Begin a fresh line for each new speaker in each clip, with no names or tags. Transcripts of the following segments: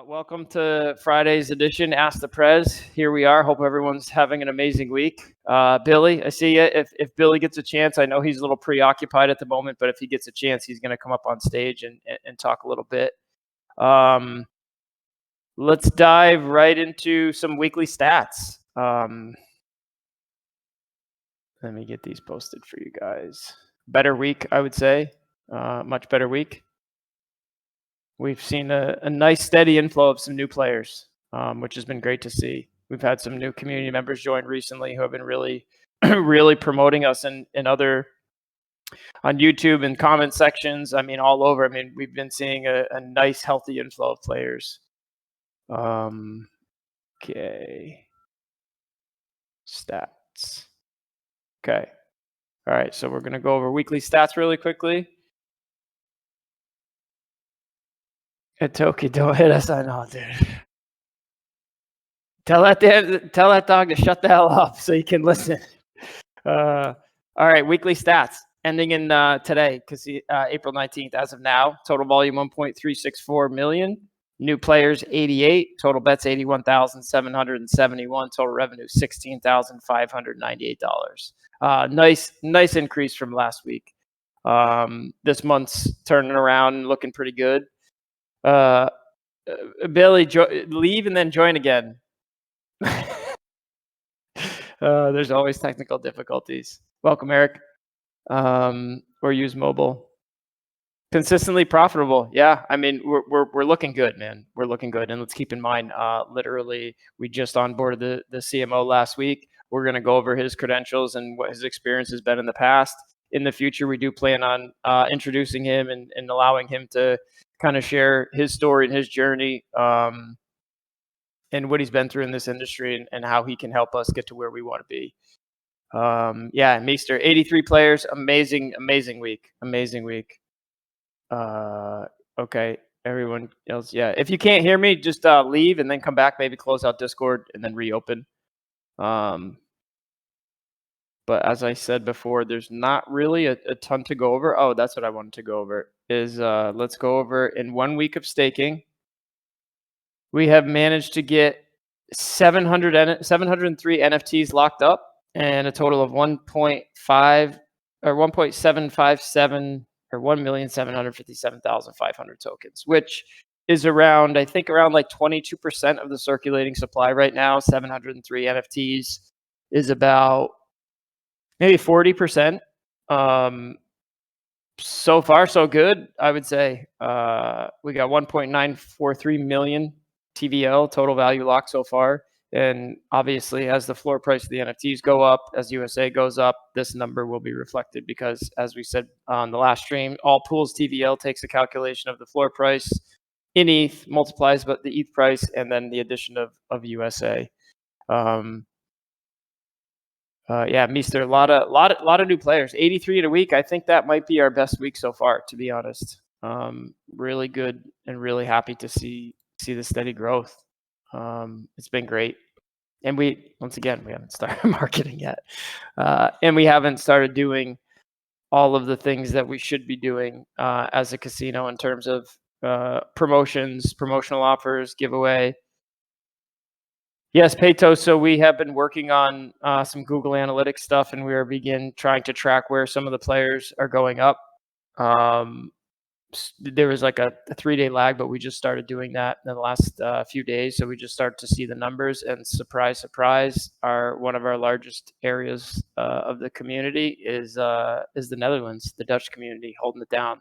Welcome to Friday's edition, Ask the Prez. Here we are. Hope everyone's having an amazing week. Billy, I see you. If Billy gets a chance, I know he's a little preoccupied at the moment, but if he gets a chance, he's going to come up on stage and talk a little bit. Let's dive right into some weekly stats. Let me get these posted for you guys. Better week, I would say. Much better week. We've seen a nice steady inflow of some new players, which has been great to see. We've had some new community members join recently who have been really, really promoting us in other on YouTube and comment sections. I mean, all over. I mean, we've been seeing a nice, healthy inflow of players. Okay. Stats. Okay. All right. So we're going to go over weekly stats really quickly. Toki, don't hit us. I know, dude. Tell that dog to shut the hell up so you can listen. All right, weekly stats ending in today, because April 19th, as of now, total volume 1.364 million. New players 88, total bets 81,771, total revenue $16,598. Nice increase from last week. This month's turning around and looking pretty good. Billy, leave and then join again. There's always technical difficulties. Welcome, Eric. Or use mobile. Consistently profitable. Yeah, I mean, we're looking good, man. We're looking good, and let's keep in mind, literally, we just onboarded the CMO last week. We're going to go over his credentials and what his experience has been in the past. In the future, we do plan on introducing him and allowing him to kind of share his story and his journey, and what he's been through in this industry and how he can help us get to where we want to be. Yeah, Meester, 83 players, amazing week. Okay, everyone else, yeah. If you can't hear me, just leave and then come back, maybe close out Discord and then reopen. But as I said before, there's not really a ton to go over. Oh, that's what I wanted to go over is let's go over in 1 week of staking. We have managed to get 703 NFTs locked up and a total of 1.5 or 1.757 or 1,757,500 tokens, which is around, I think, around like 22% of the circulating supply right now. 703 NFTs is about maybe 40%. So far, so good, I would say. We got 1.943 million TVL, total value locked so far. And obviously, as the floor price of the NFTs go up, as USA goes up, this number will be reflected because, as we said on the last stream, all pools TVL takes a calculation of the floor price in ETH, multiplies but the ETH price, and then the addition of USA. Yeah, Meester, a lot of new players. 83 in a week. I think that might be our best week so far, to be honest. Really good and really happy to see the steady growth. It's been great. And we haven't started marketing yet. And we haven't started doing all of the things that we should be doing as a casino in terms of promotions, promotional offers, giveaway. Yes, Peyto. So we have been working on some Google Analytics stuff, and we are trying to track where some of the players are going up. There was like a 3-day lag, but we just started doing that in the last few days. So we just start to see the numbers, and surprise, one of our largest areas of the community is the Netherlands, the Dutch community, holding it down.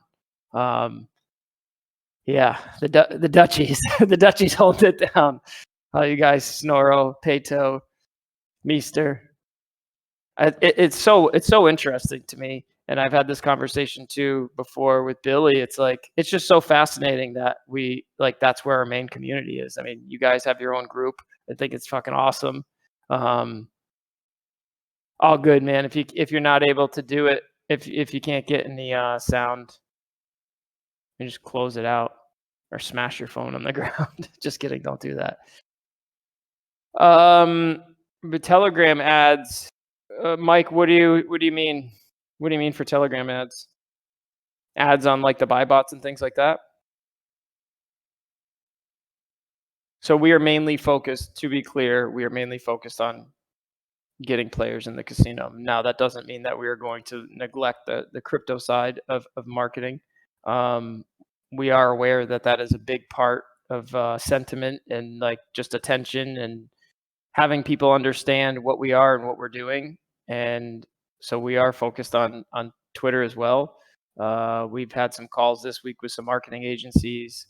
Yeah, the Dutchies, the Dutchies holding it down. You guys, Snoro, Peyto, Meester. It's so interesting to me, and I've had this conversation too before with Billy. It's like it's just so fascinating that that's where our main community is. I mean, you guys have your own group. I think it's fucking awesome. All good, man. If you're not able to do it, if you can't get in the sound, you just close it out or smash your phone on the ground. Just kidding. Don't do that. The Telegram ads, Mike. What do you mean? What do you mean for Telegram ads? Ads on like the buy bots and things like that? So we are mainly focused, to be clear, we are mainly focused on getting players in the casino. Now, that doesn't mean that we are going to neglect the crypto side of marketing. Um, we are aware that that is a big part of sentiment and like just attention and having people understand what we are and what we're doing. And so we are focused on Twitter as well. We've had some calls this week with some marketing agencies,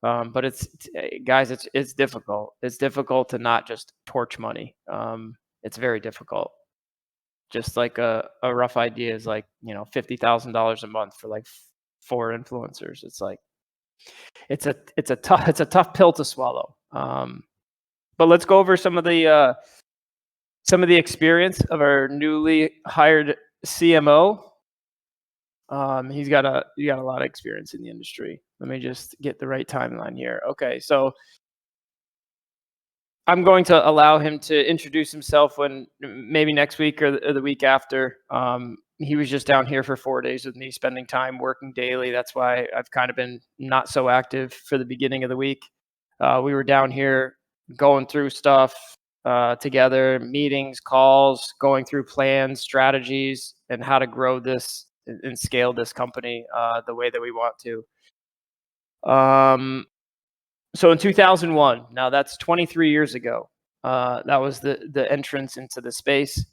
but guys, it's difficult. It's difficult to not just torch money. It's very difficult. Just like a rough idea is like $50,000 a month for like four influencers. It's like it's a tough pill to swallow. But let's go over some of the experience of our newly hired CMO. He's got a lot of experience in the industry. Let me just get the right timeline here. Okay, so I'm going to allow him to introduce himself when maybe next week or the week after. He was just down here for 4 days with me, spending time working daily. That's why I've kind of been not so active for the beginning of the week. We were down here going through stuff together, meetings, calls, going through plans, strategies, and how to grow this and scale this company the way that we want to. So in 2001, now that's 23 years ago, that was the entrance into the space.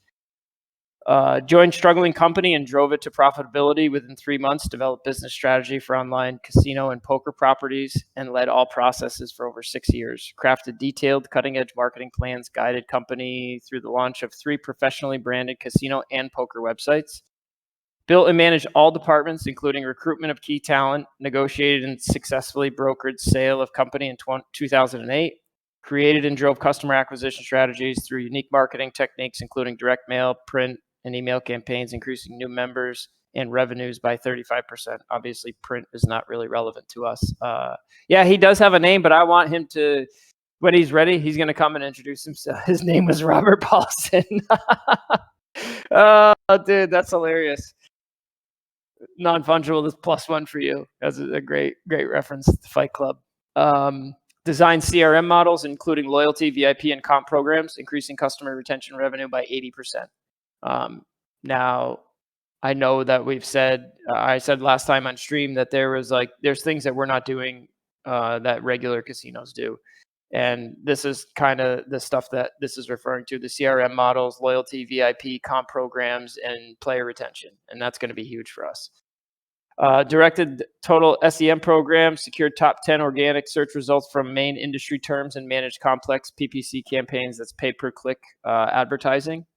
Joined struggling company and drove it to profitability within 3 months, developed business strategy for online casino and poker properties, and led all processes for over 6 years. Crafted detailed cutting-edge marketing plans, guided company through the launch of 3 professionally branded casino and poker websites. Built and managed all departments, including recruitment of key talent, negotiated and successfully brokered sale of company in 2008, created and drove customer acquisition strategies through unique marketing techniques, including direct mail, print, and email campaigns, increasing new members and revenues by 35%. Obviously, print is not really relevant to us. Yeah, he does have a name, but I want him to, when he's ready, he's going to come and introduce himself. His name was Robert Paulson. Oh, dude, that's hilarious. Non-fungible is +1 for you. That's a great reference to Fight Club. Design CRM models, including loyalty, VIP, and comp programs, increasing customer retention revenue by 80%. Now, I know that we've said, I said last time on stream that there's things that we're not doing that regular casinos do. And this is kind of the stuff that this is referring to: the CRM models, loyalty, VIP, comp programs, and player retention. And that's going to be huge for us. Directed total SEM programs, secured top 10 organic search results from main industry terms, and managed complex PPC campaigns, that's pay per click advertising.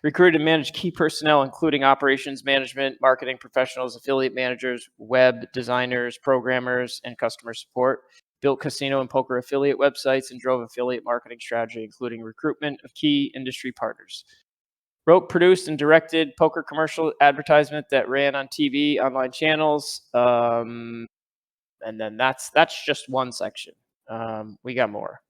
Recruited and managed key personnel, including operations management, marketing professionals, affiliate managers, web designers, programmers, and customer support. Built casino and poker affiliate websites and drove affiliate marketing strategy, including recruitment of key industry partners. Wrote, produced, and directed poker commercial advertisement that ran on TV, online channels, and then that's just one section. We got more.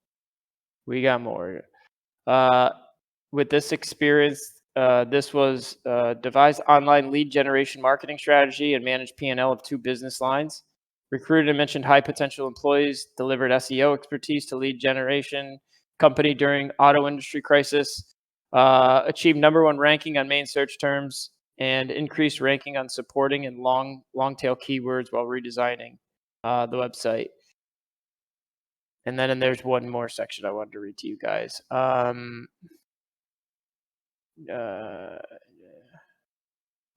With this experience, this was devised online lead generation marketing strategy and managed P&L of 2 business lines. Recruited and mentioned high potential employees, delivered SEO expertise to lead generation company during auto industry crisis, achieved #1 ranking on main search terms, and increased ranking on supporting and long tail keywords while redesigning the website. And then there's one more section I wanted to read to you guys.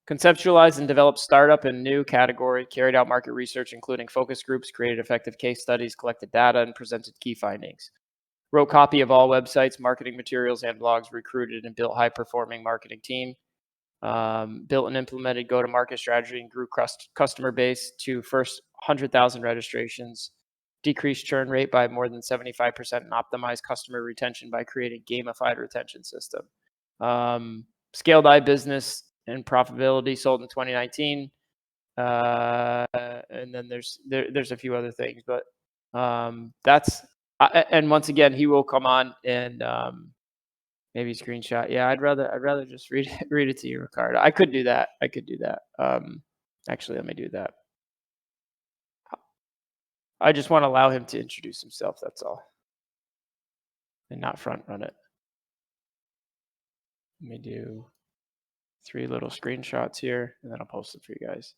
Conceptualized and developed startup and new category, carried out market research, including focus groups, created effective case studies, collected data, and presented key findings. Wrote copy of all websites, marketing materials, and blogs, recruited and built high-performing marketing team. Built and implemented go-to-market strategy and grew customer base to first 100,000 registrations. Decreased churn rate by more than 75% and optimized customer retention by creating gamified retention system. Scaled iBusiness and profitability, sold in 2019. And then there's a few other things, but that's, and once again, he will come on and maybe screenshot. Yeah, I'd rather just read it to you, Ricardo. I could do that. Actually, let me do that. I just want to allow him to introduce himself. That's all, and not front run it. Let me do 3 little screenshots here, and then I'll post it for you guys.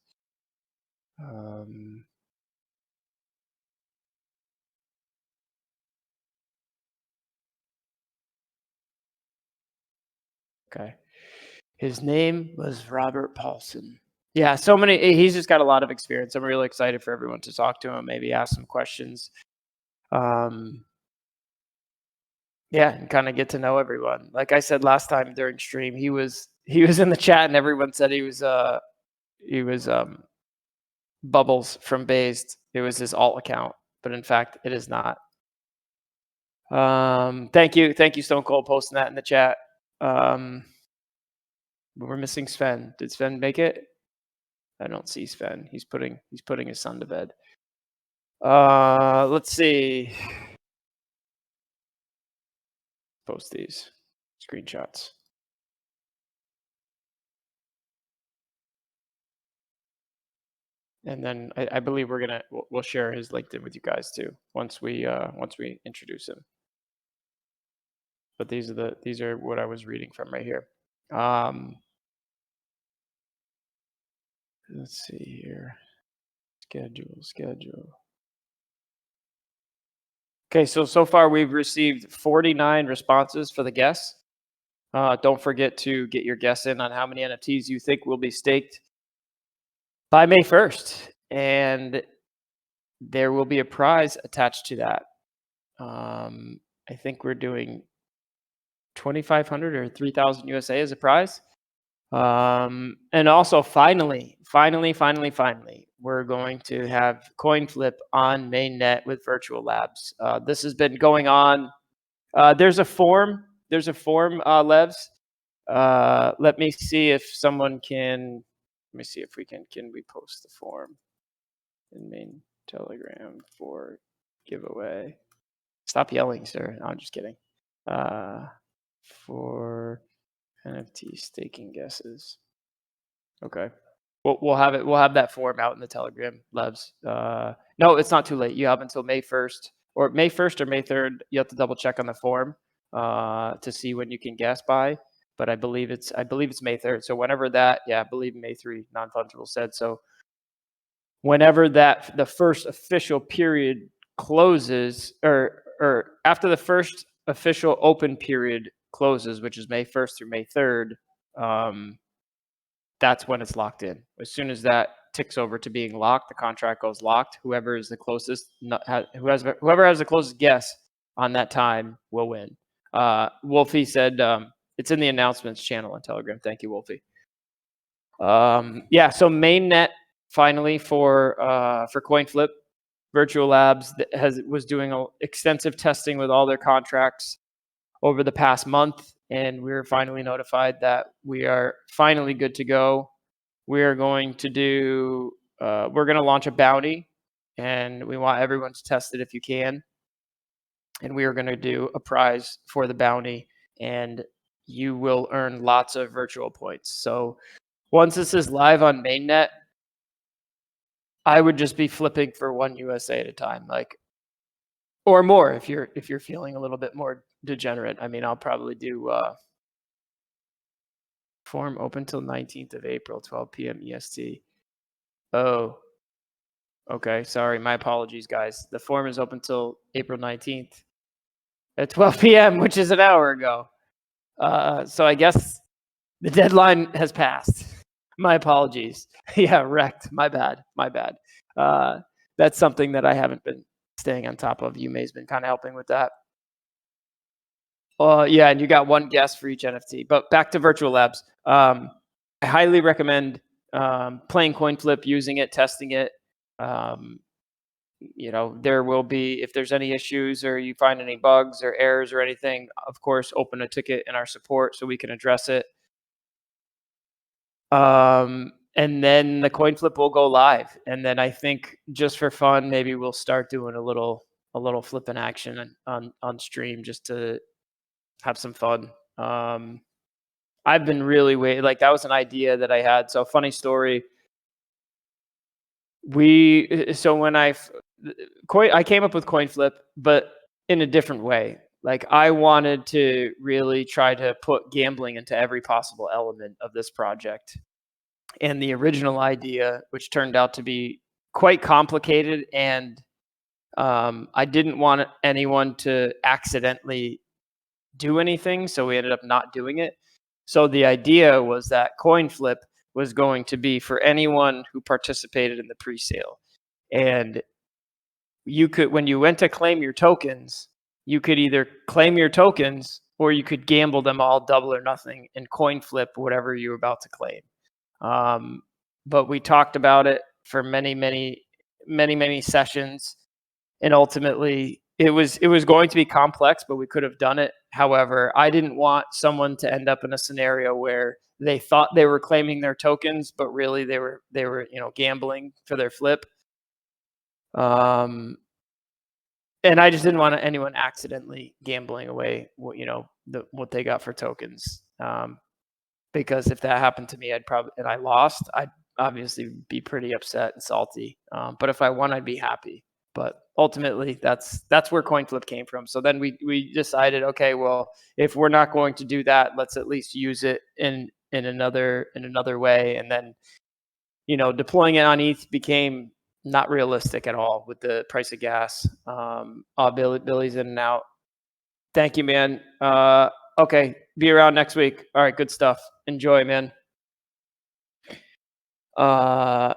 Okay. His name was Robert Paulson. Yeah, so many. He's just got a lot of experience. I'm really excited for everyone to talk to him, maybe ask some questions. Yeah, and kind of get to know everyone. Like I said last time during stream, he was in the chat, and everyone said he was Bubbles from Based. It was his alt account, but in fact, it is not. Thank you, Stone Cold, posting that in the chat. We're missing Sven. Did Sven make it? I don't see Sven. He's putting his son to bed. Let's see. Post these screenshots. And then I believe we'll share his LinkedIn with you guys too once we introduce him. But these are what I was reading from right here. Let's see here. Schedule. Okay, so far we've received 49 responses for the guess. Don't forget to get your guess in on how many NFTs you think will be staked by May 1st. And there will be a prize attached to that. I think we're doing 2,500 or 3,000 USA as a prize. And also finally, we're going to have coin flip on mainnet with virtual labs. This has been going on. There's a form, Levs. Let me see if someone can, let me see if we can we post the form in main Telegram for giveaway. Stop yelling, sir. No, I'm just kidding. For NFT staking guesses. Okay. We'll have it. We'll have that form out in the Telegram, Levs. No, it's not too late. You have until May 1st or May 3rd. You have to double check on the form to see when you can guess by. But I believe it's May 3rd. So whenever that, I believe May 3 non-fungible said. So whenever the first official period closes, or after the first official open period closes, which is May 1st through May 3rd, that's when it's locked in. As soon as that ticks over to being locked, the contract goes locked. Whoever is the closest, whoever has the closest guess on that time will win. Wolfie said it's in the announcements channel on Telegram. Thank you, Wolfie. So mainnet finally for CoinFlip. Virtual Labs was doing extensive testing with all their contracts over the past month, and we were finally notified that we are finally good to go. We are going to we're going to launch a bounty, and we want everyone to test it if you can. And we are going to do a prize for the bounty, and you will earn lots of virtual points. So once this is live on mainnet, I would just be flipping for 1 USA at a time, or more if you're feeling a little bit more degenerate. I mean, I'll probably do form open till 19th of April, 12 p.m. EST. Oh, okay. Sorry, my apologies, guys. The form is open till April 19th at 12 p.m., which is an hour ago. So I guess the deadline has passed. My apologies. Yeah, wrecked. My bad. That's something that I haven't been staying on top of. Yumay's been kind of helping with that. Yeah, and you got one guess for each NFT. But back to Virtual Labs. I highly recommend playing CoinFlip, using it, testing it. There will be, if there's any issues or you find any bugs or errors or anything, of course, open a ticket in our support so we can address it. And then the coin flip will go live. And then I think just for fun, maybe we'll start doing a little flip in action on stream just to have some fun. I've been really waiting. That was an idea that I had. So funny story. When I I came up with coin flip, but in a different way. Like I wanted to really try to put gambling into every possible element of this project. And the original idea, which turned out to be quite complicated, and I didn't want anyone to accidentally do anything, so we ended up not doing it. So the idea was that coin flip was going to be for anyone who participated in the pre-sale. And you could, when you went to claim your tokens, you could either claim your tokens or you could gamble them all double or nothing and coin flip whatever you were about to claim. But we talked about it for many sessions, and ultimately it was going to be complex, but we could have done it. However, I didn't want someone to end up in a scenario where they thought they were claiming their tokens, but really they were gambling for their flip. And I just didn't want anyone accidentally gambling away what they got for tokens. Because if that happened to me, and I lost, I'd obviously be pretty upset and salty. But if I won, I'd be happy. But ultimately, that's where coin flip came from. So then we decided, okay, well, if we're not going to do that, let's at least use it in another way. And then, deploying it on ETH became not realistic at all with the price of gas. Billy's in and out. Thank you, man. Okay, be around next week. All right, good stuff. Enjoy, man. Yeah,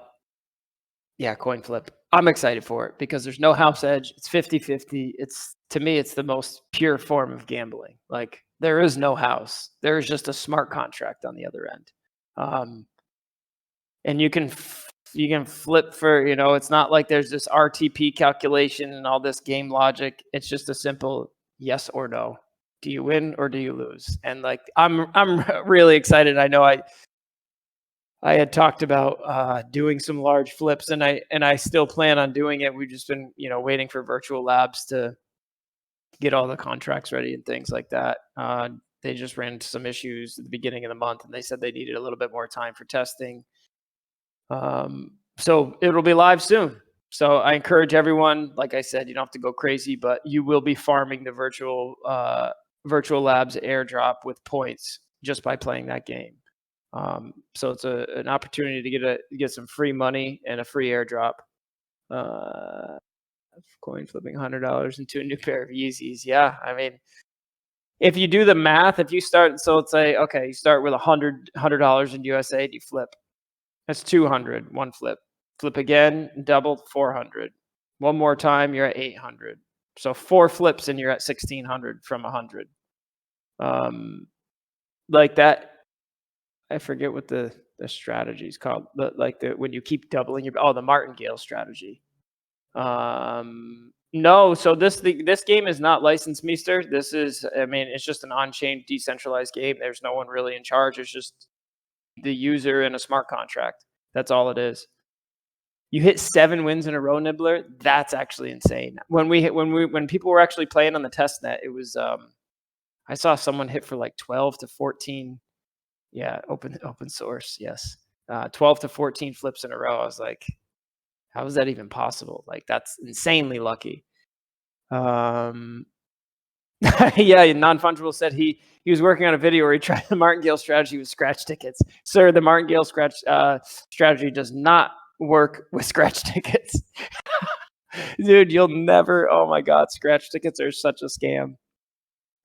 coin flip. I'm excited for it because there's no house edge. It's 50-50. To me, it's the most pure form of gambling. Like there is no house. There is just a smart contract on the other end. And you can flip for, it's not like there's this RTP calculation and all this game logic. It's just a simple yes or no. Do you win or do you lose? And like I'm really excited. I know I had talked about doing some large flips, and I still plan on doing it. We've just been waiting for virtual labs to get all the contracts ready and things like that. They just ran into some issues at the beginning of the month, and they said they needed a little bit more time for testing. So it'll be live soon. So I encourage everyone, like I said, you don't have to go crazy, but you will be farming the virtual labs airdrop with points just by playing that game. So it's an opportunity to get some free money and a free airdrop. Coin flipping $100 into a new pair of Yeezys. Yeah, I mean, if you do the math, if you start, so let's say, okay, you start with $100 in USA, you flip. That's 200, one flip. Flip again, double, 400. One more time, you're at 800. So 4 flips and you're at 1,600 from 100. Like that. I forget what the strategy is called, but when you keep doubling the martingale strategy. No, so this game is not licensed, Meester. This is, it's just an on-chain decentralized game. There's no one really in charge. It's just the user and a smart contract. That's all it is. You hit 7 wins in a row, Nibbler. That's actually insane. When people were actually playing on the test net, it was I saw someone hit for like 12 to 14. Yeah, open source. Yes, 12 to 14 flips in a row. I was like, how is that even possible? Like that's insanely lucky. Yeah, non-fungible said he was working on a video where he tried the martingale strategy with scratch tickets. Sir, the martingale strategy does not work with scratch tickets. Dude, you'll never. Oh my God, scratch tickets are such a scam.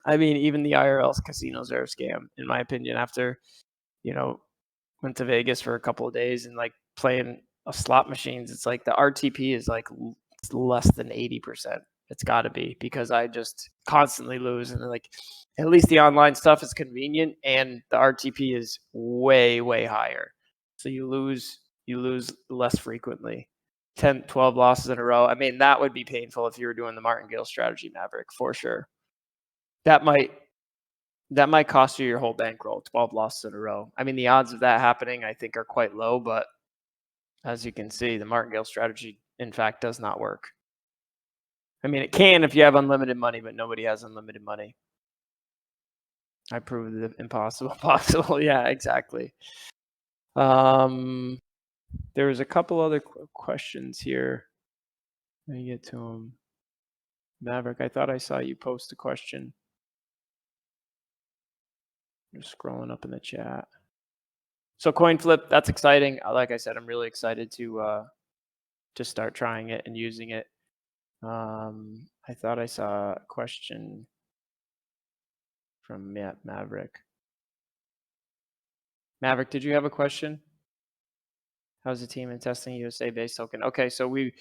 I mean, even the IRL casinos are a scam, in my opinion. After, went to Vegas for a couple of days and like playing slot machines, it's like the RTP is like less than 80%. It's got to be, because I just constantly lose, and like at least the online stuff is convenient and the RTP is way higher, so you lose less frequently. 10, 12 losses in a row. I mean, that would be painful if you were doing the martingale strategy, Maverick, for sure. That might cost you your whole bankroll, 12 losses in a row. I mean, the odds of that happening, I think, are quite low, but as you can see, the martingale strategy, in fact, does not work. I mean, it can if you have unlimited money, but nobody has unlimited money. I proved the impossible possible. Yeah, exactly. There was a couple other questions here. Let me get to him. Maverick, I thought I saw you post a question. Just scrolling up in the chat. So coin flip, that's exciting. Like I said, I'm really excited to start trying it and using it. I thought I saw a question from Maverick. Maverick, did you have a question? How's the team in testing USA based token? Okay, so we've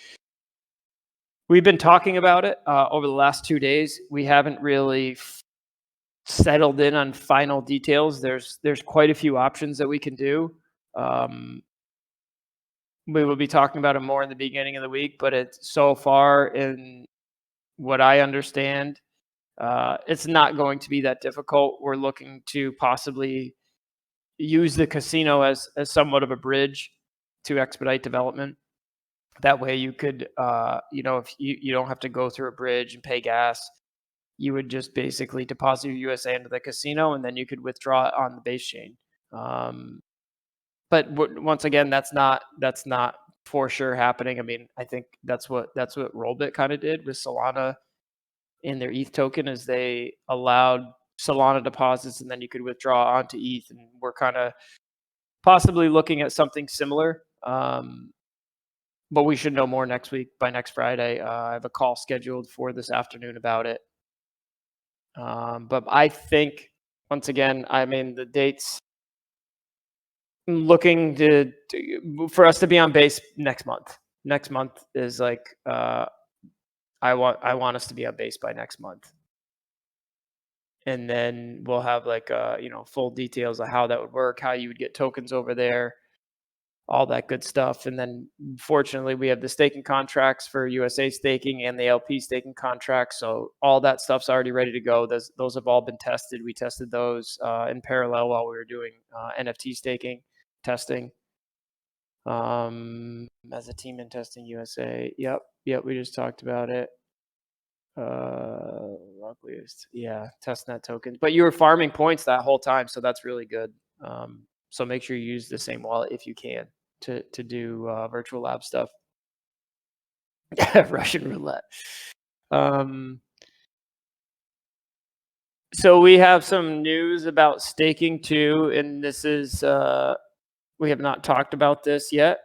been talking about it over the last 2 days. We haven't really settled in on final details. There's quite a few options that we can do. We will be talking about it more in the beginning of the week, but it's so far in what I understand, it's not going to be that difficult. We're looking to possibly use the casino as somewhat of a bridge to expedite development. That way you could, if you don't have to go through a bridge and pay gas, you would just basically deposit your USA into the casino and then you could withdraw it on the base chain. But once again, that's not for sure happening. I mean, I think that's what Rollbit kind of did with Solana in their ETH token, is they allowed Solana deposits and then you could withdraw onto ETH, and we're kind of possibly looking at something similar. But we should know more next week, by next Friday. I have a call scheduled for this afternoon about it. But I think, once again, I mean, the dates looking for us to be on base next month. Next month is like, I want us to be on base by next month. And then we'll have like, full details of how that would work, how you would get tokens over there, all that good stuff. And then fortunately we have the staking contracts for USA staking and the LP staking contracts. So all that stuff's already ready to go. Those have all been tested. We tested those in parallel while we were doing NFT staking testing. As a team in testing USA. Yep. We just talked about it. Yeah, testnet tokens. But you were farming points that whole time, so that's really good. So make sure you use the same wallet if you can to do virtual lab stuff. Russian roulette. So we have some news about staking too, and this is we have not talked about this yet.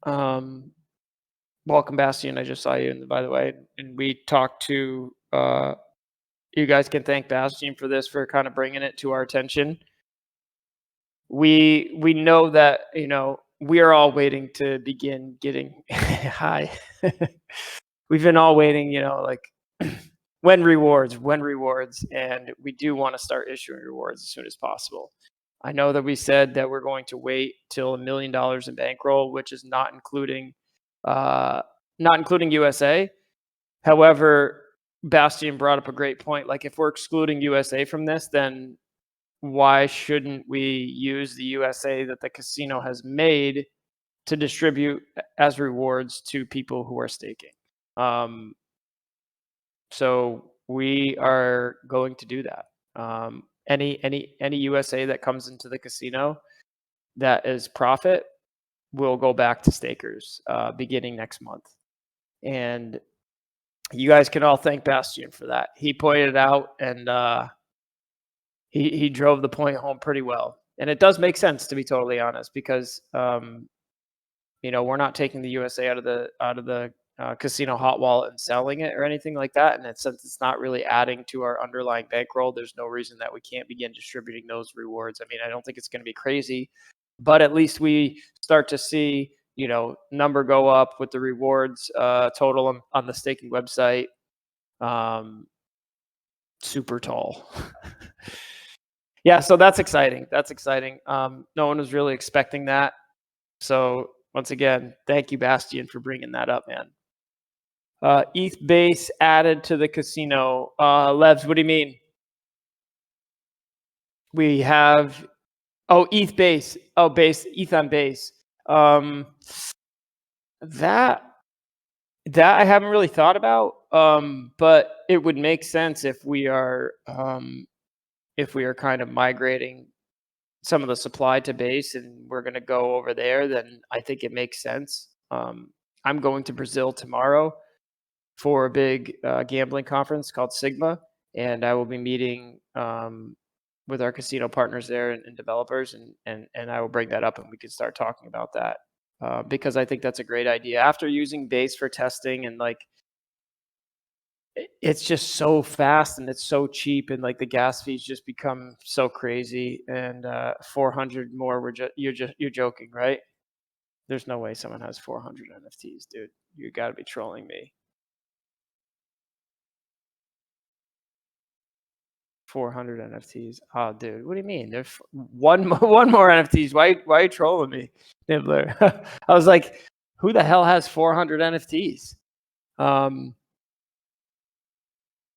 Welcome, Bastian. I just saw you, by the way, and we talked to. You guys can thank Bastian for this, for kind of bringing it to our attention. We know that, we are all waiting to begin getting high. We've been all waiting, like when rewards, and we do want to start issuing rewards as soon as possible. I know that we said that we're going to wait till $1 million in bankroll, which is not including USA. However, Bastian brought up a great point. Like, if we're excluding USA from this, then why shouldn't we use the USA that the casino has made to distribute as rewards to people who are staking? So we are going to do that. Any USA that comes into the casino that is profit will go back to stakers beginning next month. And you guys can all thank Bastian for that. He pointed it out, and he drove the point home pretty well. And it does make sense, to be totally honest, because we're not taking the USA out of the casino hot wallet and selling it or anything like that. And since it's not really adding to our underlying bankroll, there's no reason that we can't begin distributing those rewards. I mean, I don't think it's going to be crazy, but at least we start to see, number go up with the rewards total on the staking website. Super tall. Yeah, so that's exciting. No one was really expecting that. So once again, thank you, Bastian, for bringing that up, man. ETH base added to the casino. Levs, what do you mean? We have, ETH base. Base, ETH on base. That I haven't really thought about, but it would make sense if we are kind of migrating some of the supply to base and we're going to go over there, then I think it makes sense. I'm going to Brazil tomorrow for a big gambling conference called Sigma, and I will be meeting with our casino partners there and developers, and I will bring that up and we can start talking about that because I think that's a great idea. After using Base for testing and like it's just so fast and it's so cheap and like the gas fees just become so crazy and 400 more. You're joking, right? There's no way someone has 400 NFTs, dude. You got to be trolling me. 400 NFTs. Oh, dude, what do you mean? There's one more NFTs. Why are you trolling me, Nibbler? I was like, who the hell has 400 NFTs?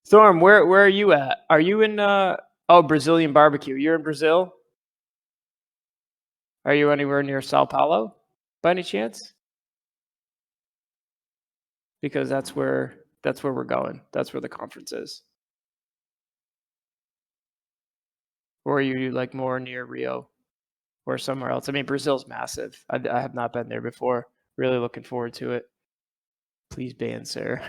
Storm, where are you at? Are you in Brazilian barbecue? You're in Brazil? Are you anywhere near Sao Paulo by any chance? Because that's where we're going. That's where the conference is. Or are you like more near Rio or somewhere else? I mean, Brazil's massive. I have not been there before. Really looking forward to it. Please ban, sir.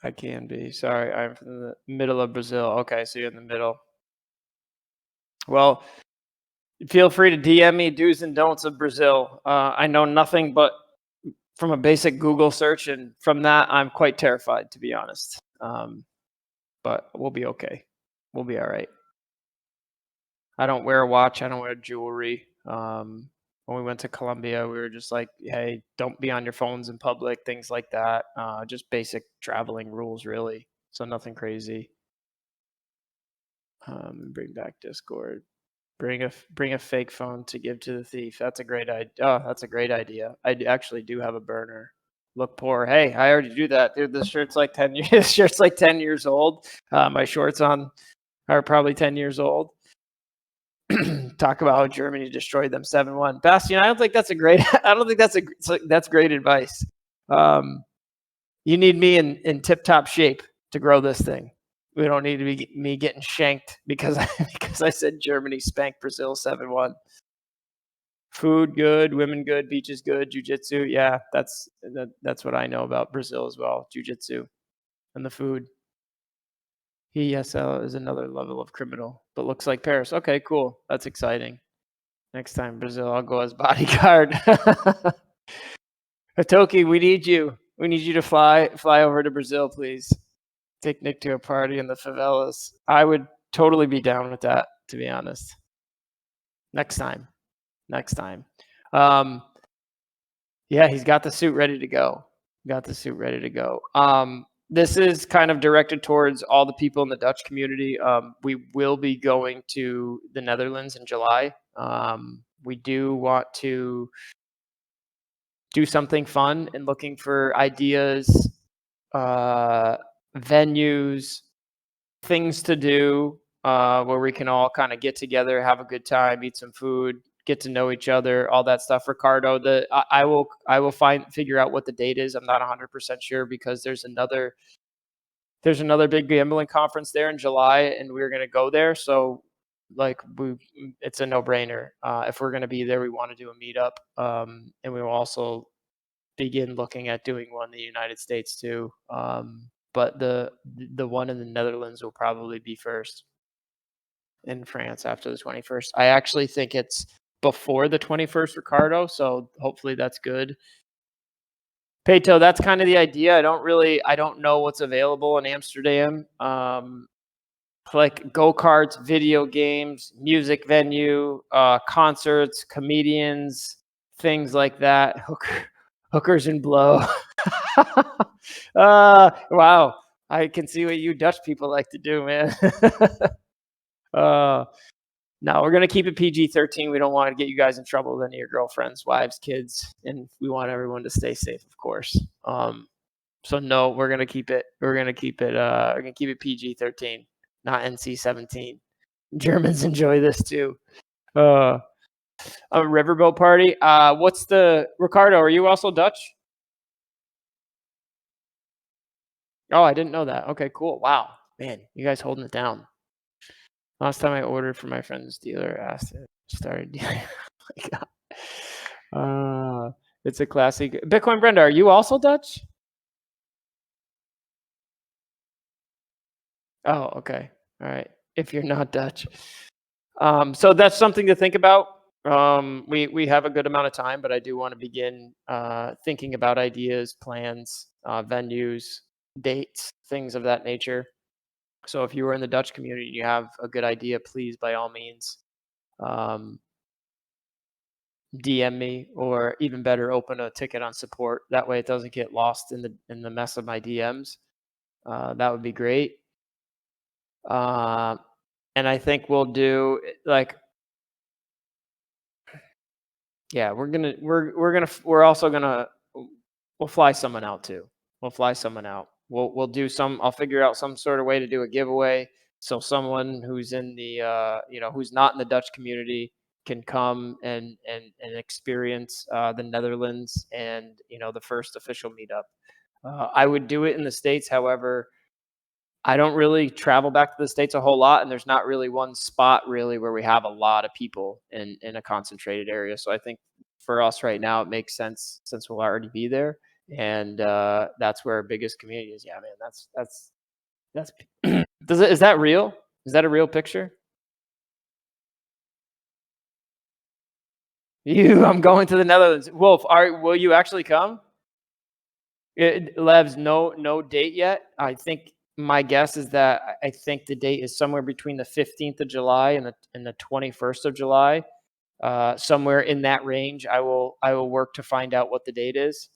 I can be. Sorry, I'm from the middle of Brazil. Okay, so you're in the middle. Well, feel free to DM me do's and don'ts of Brazil. I know nothing but from a basic Google search, and from that, I'm quite terrified, to be honest. But we'll be okay. We'll be all right. I don't wear a watch. I don't wear jewelry. When we went to Colombia, we were just like, hey, don't be on your phones in public, things like that. Just basic traveling rules, really. So nothing crazy. Bring back Discord. Bring a fake phone to give to the thief. That's a great idea. Oh, that's a great idea. I actually do have a burner. Look poor. Hey, I already do that, dude. This shirt's like 10 years. This shirt's like 10 years old. My shorts on are probably 10 years old. Talk about how Germany destroyed them 7-1. Bastian, I don't think that's a great. I don't think that's great advice. You need me in tip-top shape to grow this thing. We don't need to be me getting shanked because I said Germany spanked Brazil 7-1. Food good, women good, beaches good, jiu-jitsu. Yeah, that's what I know about Brazil as well. Jiu-jitsu and the food. ESL is another level of criminal, but looks like Paris. Okay, cool. That's exciting. Next time Brazil, I'll go as bodyguard. Hitoki, we need you. We need you to fly over to Brazil, please. Take Nick to a party in the favelas. I would totally be down with that, to be honest. Next time. Yeah, he's got the suit ready to go. This is kind of directed towards all the people in the Dutch community. We will be going to the Netherlands in July. We do want to do something fun and looking for ideas, venues, things to do where we can all kind of get together, have a good time, eat some food, get to know each other, all that stuff. Ricardo, I will figure out what the date is. I'm not 100% sure because there's another big gambling conference there in July, and we're gonna go there. So like it's a no-brainer. If we're gonna be there, we want to do a meetup, and we will also begin looking at doing one in the United States too. But the one in the Netherlands will probably be first. In France after the 21st. I actually think it's before the 21st, Ricardo. So hopefully that's good. Peto, that's kind of the idea. I don't know what's available in Amsterdam. Like go-karts, video games, music venue, concerts, comedians, things like that. Hookers and blow. Wow. I can see what you Dutch people like to do, man. No, we're going to keep it PG-13. We don't want to get you guys in trouble with any of your girlfriends, wives, kids, and we want everyone to stay safe, of course. So no, we're going to keep it PG-13, not NC-17. Germans enjoy this too. A riverboat party. Ricardo, are you also Dutch? Oh, I didn't know that. Okay, cool. Wow. Man, you guys holding it down. Last time I ordered for my friend's dealer, asked it, started dealing. Oh my God. It's a classic. Bitcoin Brenda, are you also Dutch? Oh, okay. All right. If you're not Dutch. So that's something to think about. We have a good amount of time, but I do want to begin thinking about ideas, plans, venues, dates, things of that nature. So if you were in the Dutch community and you have a good idea, please, by all means, um, DM me, or even better, open a ticket on support. That way, it doesn't get lost in the mess of my DMs. That would be great. Uh, and I think we'll do like, yeah, we're also gonna we'll fly someone out too. We'll fly someone out. We'll do some. I'll figure out some sort of way to do a giveaway, so someone who's in the who's not in the Dutch community can come and experience the Netherlands and the first official meetup. I would do it in the States, however. I don't really travel back to the States a whole lot, and there's not really one spot really where we have a lot of people in a concentrated area. So I think for us right now, it makes sense since we'll already be there, and that's where our biggest community is. Yeah, man, that's. Is that real? Is that a real picture? I'm going to the Netherlands. Wolf, will you actually come? Levs, no date yet. I think my guess is that I think the date is somewhere between the 15th of July and the 21st of July. Somewhere in that range. I will work to find out what the date is.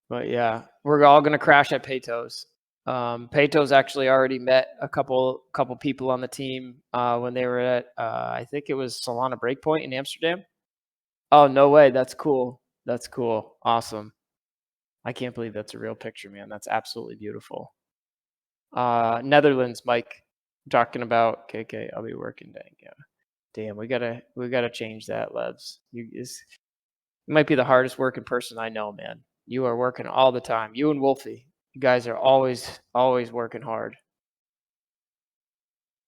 But yeah, we're all gonna crash at Peto's. Peto's actually already met a couple people on the team when they were at I think it was Solana Breakpoint in Amsterdam. Oh, no way. That's cool. That's cool. Awesome. I can't believe that's a real picture, man. That's absolutely beautiful. Netherlands, Mike. I'm talking about KK. I'll be working day. Yeah. Damn, we gotta change that, Levs. You might be the hardest working person I know, man. You are working all the time. You and Wolfie. You guys are always working hard.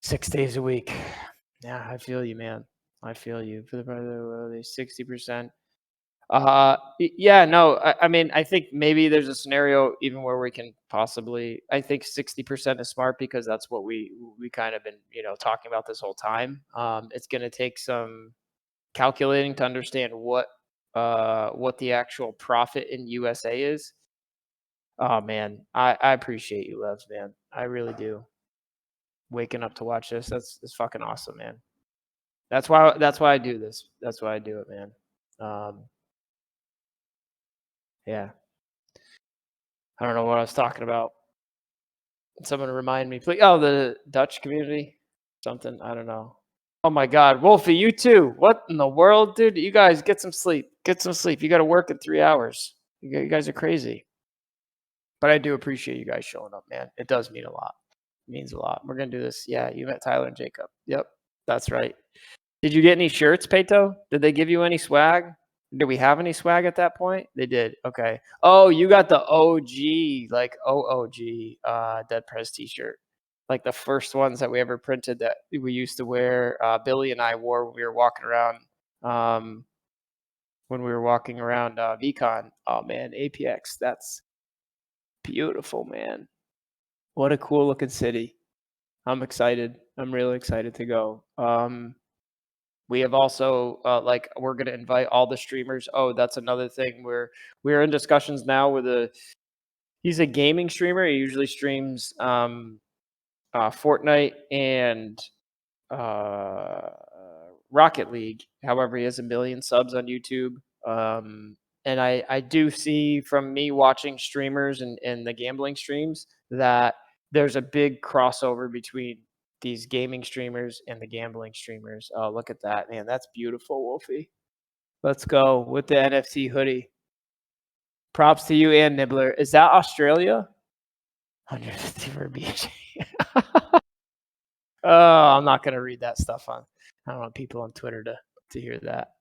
6 days a week. Yeah, I feel you, man. I feel you. For the 60%. Yeah, no, I mean, I think maybe there's a scenario even where we can possibly. I think 60% is smart because that's what we kind of been talking about this whole time. It's going to take some calculating to understand what the actual profit in USA is. Oh man, I appreciate you, Levs, man. I really do. Waking up to watch this, that's fucking awesome, man. That's why I do this. That's why I do it, man. Yeah. I don't know what I was talking about. Someone remind me, please. Oh, the Dutch community, something. I don't know. Oh my God, Wolfie, you too. What in the world, dude? You guys get some sleep. Get some sleep. You got to work in 3 hours. You guys are crazy. But I do appreciate you guys showing up, man. It does mean a lot. It means a lot. We're gonna do this. Yeah, you met Tyler and Jacob. Yep, that's right. Did you get any shirts, Peto? Did they give you any swag? Did we have any swag at that point? They did. Okay. Oh, you got the OG, like OOG DEDPRZ t-shirt. Like the first ones that we ever printed that we used to wear. Billy and I wore when we were walking around VCon. Oh man, APX. That's beautiful, man. What a cool looking city. I'm excited. I'm really excited to go. We have also we're gonna invite all the streamers. Oh, that's another thing. We're in discussions now with he's a gaming streamer. He usually streams Fortnite and uh, Rocket League. However, he has 1 million subs on YouTube. And I do see from me watching streamers and the gambling streams that there's a big crossover between these gaming streamers and the gambling streamers. Oh, look at that, man. That's beautiful, Wolfie. Let's go with the NFT hoodie. Props to you and Nibbler. Is that Australia? 150 for a BJ. Oh, I'm not gonna read that stuff on. I don't want people on Twitter to hear that.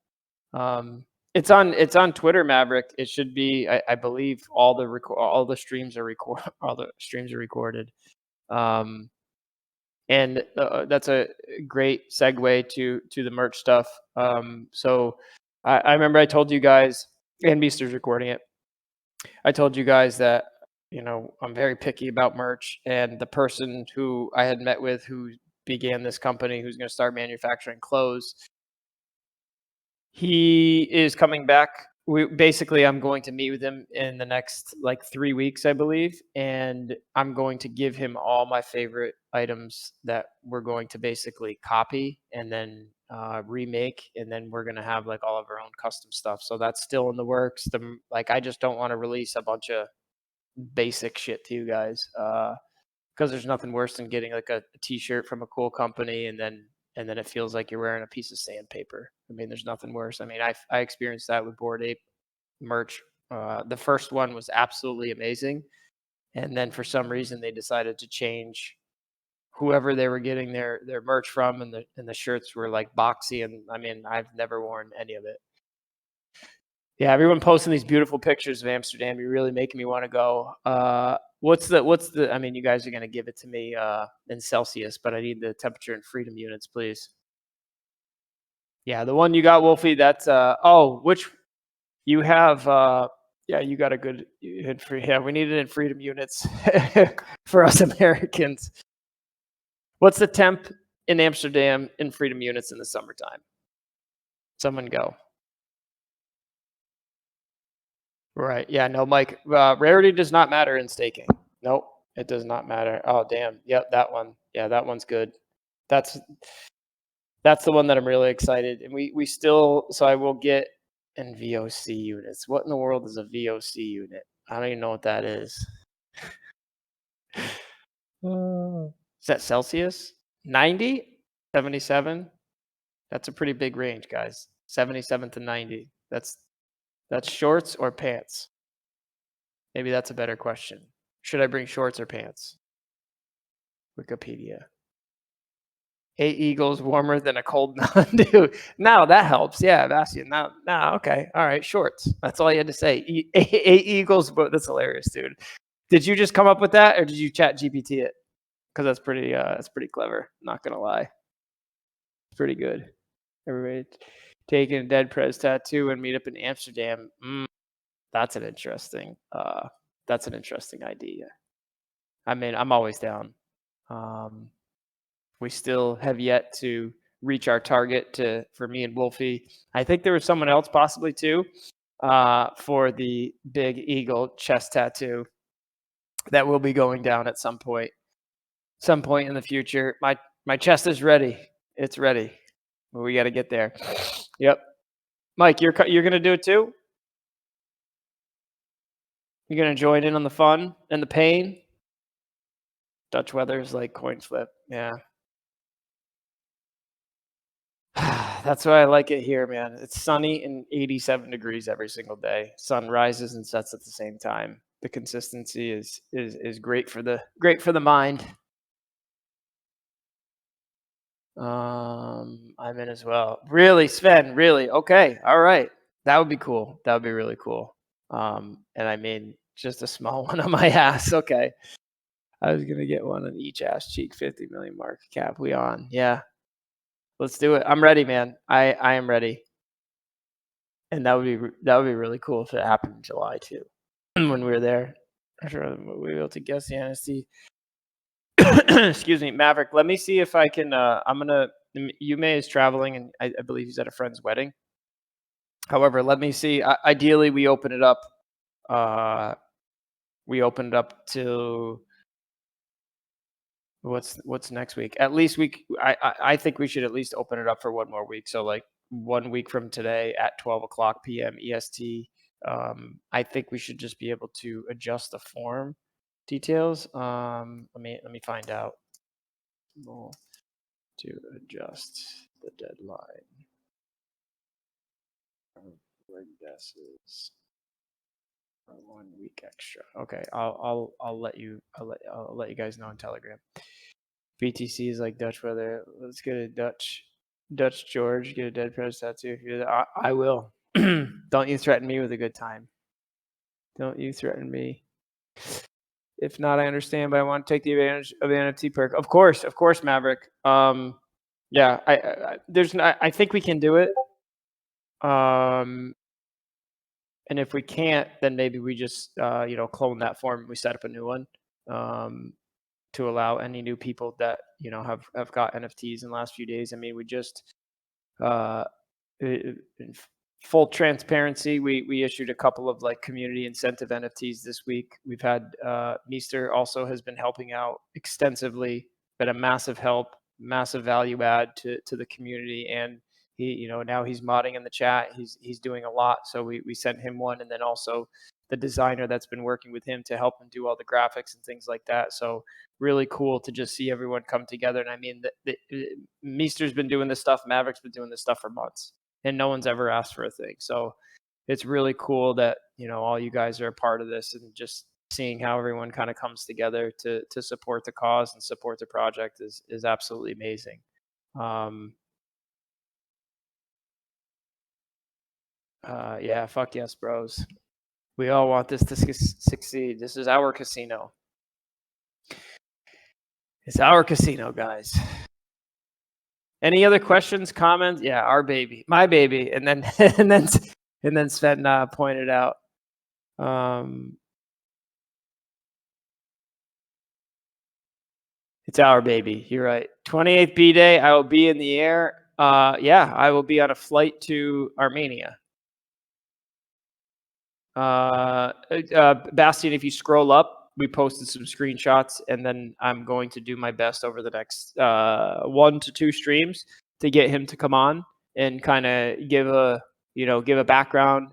It's on Twitter, Maverick. It should be. I believe all the streams are recorded. And that's a great segue to the merch stuff. So I remember I told you guys, and Meester's recording it. I told you guys that, I'm very picky about merch, and the person who I had met with who began this company, who's going to start manufacturing clothes, he is coming back. I'm going to meet with him in the next like 3 weeks, I believe, and I'm going to give him all my favorite items that we're going to basically copy and then remake, and then we're going to have like all of our own custom stuff. So that's still in the works. I just don't want to release a bunch of basic shit to you guys, because there's nothing worse than getting like a t-shirt from a cool company and then it feels like you're wearing a piece of sandpaper. I mean, there's nothing worse. I mean, I experienced that with Bored Ape merch. The first one was absolutely amazing, and then for some reason they decided to change whoever they were getting their merch from, and the shirts were like boxy, and I mean, I've never worn any of it. Yeah, everyone posting these beautiful pictures of Amsterdam. You're really making me want to go. What's the? I mean, you guys are gonna give it to me in Celsius, but I need the temperature in freedom units, please. Yeah, the one you got, Wolfie. That's which you have. Yeah, you got a good in free. Yeah, we need it in freedom units for us Americans. What's the temp in Amsterdam in freedom units in the summertime? Someone go. Right. Yeah. No, Mike. Rarity does not matter in staking. Nope, it does not matter. Oh, damn. Yep, that one. Yeah, that one's good. That's the one that I'm really excited. And we still. So I will get in VOC units. What in the world is a VOC unit? I don't even know what that is. Is that Celsius? 90? 77? That's a pretty big range, guys. 77 to 90. That's shorts or pants? Maybe that's a better question. Should I bring shorts or pants? Wikipedia. 8 eagles warmer than a cold Mountain. Now that helps. Yeah, Bastian. Now, okay. All right, shorts. That's all you had to say. 8 eagles, but that's hilarious, dude. Did you just come up with that, or did you chat GPT it? Because that's pretty clever. Not gonna lie, it's pretty good. Everybody taking a DEDPRZ tattoo and meet up in Amsterdam. That's an interesting. That's an interesting idea. I mean, I'm always down. We still have yet to reach our target for me and Wolfie. I think there was someone else possibly too, for the big eagle chest tattoo that will be going down at some point in the future. My chest is ready. It's ready. But we got to get there. Yep. Mike, you're going to do it too? You're going to join in on the fun and the pain? Dutch weather is like coin flip. Yeah. That's why I like it here, man. It's sunny and 87 degrees every single day. Sun rises and sets at the same time. The consistency is great for the mind. I'm in as well. Really, Sven? Really? Okay. All right. That would be cool. That would be really cool. And I mean, just a small one on my ass. Okay. I was gonna get one on each ass cheek. 50 million market cap. We on? Yeah. Let's do it. I'm ready, man. I am ready. And that would be really cool if it happened in July too, when we were there. I'm sure we were able to guess the NSD. Excuse me, Maverick. Let me see if I can. Yume is traveling, and I believe he's at a friend's wedding. However, let me see. Ideally, we open it up. We opened up to what's next week? At least I think we should at least open it up for one more week. So like 1 week from today at 12:00 p.m. EST. I think we should just be able to adjust the form details. Let me find out. To adjust the deadline. Guesses. 1 week extra. Okay, I'll let you guys know on Telegram. BTC is like Dutch weather. Let's get a Dutch George. Get a DEDPRZ tattoo if you're there. I will. Don't you threaten me with a good time. Don't you threaten me. If not, I understand, but I want to take the advantage of the NFT perk. Of course, Maverick. Yeah, I think we can do it. And if we can't, then maybe we just clone that form and we set up a new one to allow any new people that have got NFTs in the last few days. I mean, we just uh, in full transparency, we issued a couple of like community incentive NFTs this week. We've had Meester also has been helping out extensively, been a massive help, massive value add to the community, and he now he's modding in the chat. He's doing a lot, so we sent him one, and then also the designer that's been working with him to help him do all the graphics and things like that. So really cool to just see everyone come together. And I mean, Meester's been doing this stuff, Maverick's been doing this stuff for months, and no one's ever asked for a thing. So it's really cool that all you guys are a part of this, and just seeing how everyone kind of comes together to support the cause and support the project is absolutely amazing. Yeah, fuck yes, bros. We all want this to succeed. This is our casino. It's our casino, guys. Any other questions, comments? Yeah, our baby, my baby, and then and then Sven pointed out. It's our baby. You're right. 28th B day. I will be in the air. Yeah, I will be on a flight to Armenia. Bastian, if you scroll up, we posted some screenshots, and then I'm going to do my best over the next 1 to 2 streams to get him to come on and kind of give a background,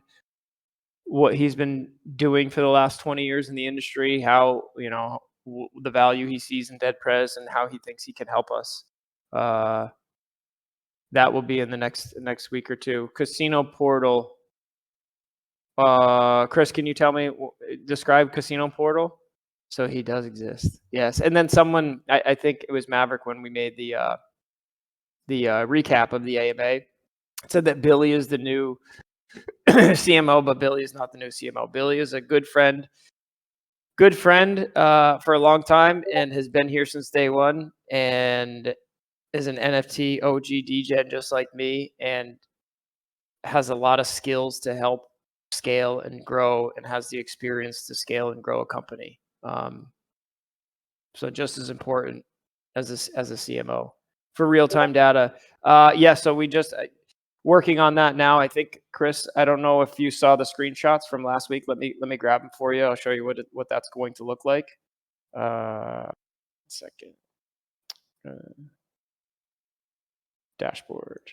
what he's been doing for the last 20 years in the industry, how the value he sees in DEDPRZ, and how he thinks he can help us. That will be in the next week or two. Casino portal. Chris, can you tell me, describe Casino Portal? So he does exist. Yes. And then someone, I think it was Maverick, when we made the recap of the AMA, said that Billy is the new CMO, but Billy is not the new CMO. Billy is a good friend for a long time, and has been here since day one, and is an NFT OG DJ just like me, and has a lot of skills to help scale and grow, and has the experience to scale and grow a company. So just as important as a CMO for real-time data. Yeah, so we just working on that now. I think, Chris, I don't know if you saw the screenshots from last week. Let me grab them for you. I'll show you what that's going to look like. Second. Dashboard.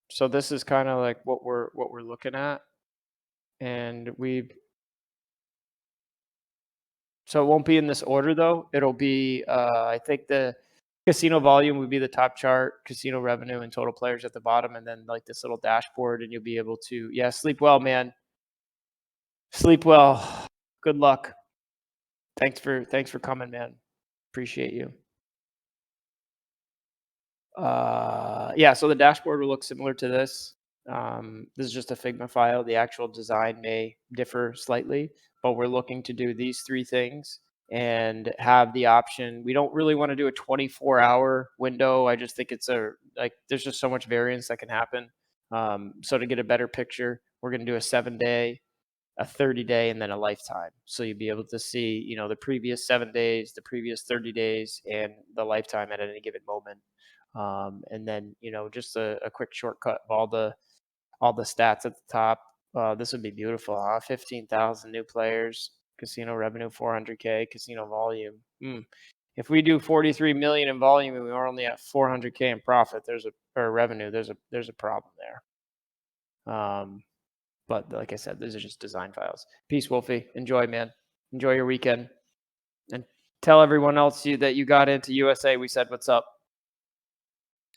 So this is kind of like what we're looking at. And so it won't be in this order though. It'll be, I think the casino volume would be the top chart, casino revenue and total players at the bottom, and then like this little dashboard, and you'll be able to, yeah, sleep well, man. Sleep well. Good luck. Thanks for coming, man. Appreciate you. Yeah, so the dashboard will look similar to this. This is just a Figma file. The actual design may differ slightly, but we're looking to do these 3 things and have the option. We don't really want to do a 24-hour window. I just think there's just so much variance that can happen. So to get a better picture, we're going to do a 7-day, a 30-day, and then a lifetime. So you'll be able to see, the previous 7 days, the previous 30 days, and the lifetime at any given moment. And then, just a quick shortcut of all the stats at the top. This would be beautiful, huh? 15,000 new players, casino revenue 400K, casino volume. If we do 43 million in volume and we are only at 400K in profit, or revenue, there's a problem there. But like I said, these are just design files. Peace, Wolfie. Enjoy, man. Enjoy your weekend, and tell everyone else that you got into USA. We said what's up.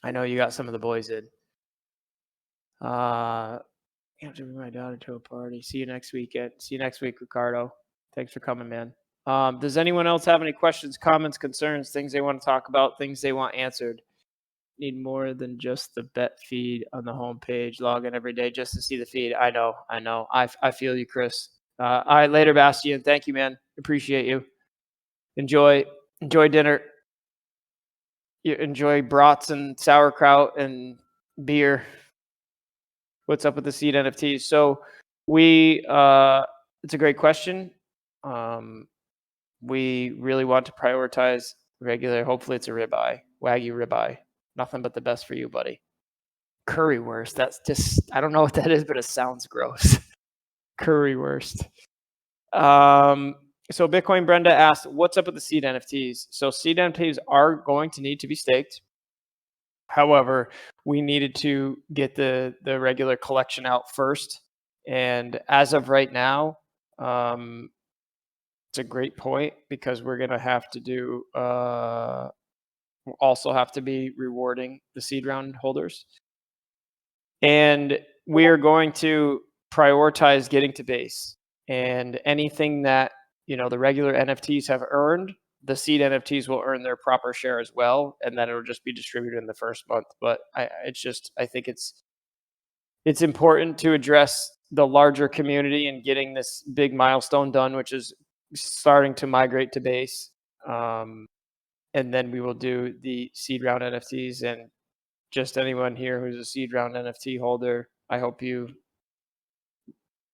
I know you got some of the boys in. You have to bring my daughter to a party. See you next weekend. See you next week, Ricardo. Thanks for coming, man. Does anyone else have any questions, comments, concerns, things they want to talk about, things they want answered? Need more than just the bet feed on the homepage. Log in every day just to see the feed. I know. I feel you, Chris. All right, later, Bastian. Thank you, man. Appreciate you. Enjoy dinner. You enjoy brats and sauerkraut and beer. What's up with the seed NFTs? So it's a great question. Um, we really want to prioritize regular. Hopefully, it's a ribeye, Wagyu ribeye. Nothing but the best for you, buddy. Currywurst. That's just, I don't know what that is, but it sounds gross. Currywurst. So Bitcoin Brenda asked, what's up with the seed NFTs? So seed NFTs are going to need to be staked. However, we needed to get the regular collection out first. And as of right now, it's a great point because we're going to have to do, we'll also have to be rewarding the seed round holders. And we are going to prioritize getting to base, and anything that, the regular NFTs have earned, the seed NFTs will earn their proper share as well, and then it'll just be distributed in the first month. But I think it's important to address the larger community and getting this big milestone done, which is starting to migrate to base. And then we will do the seed round NFTs, and just anyone here who's a seed round NFT holder, I hope you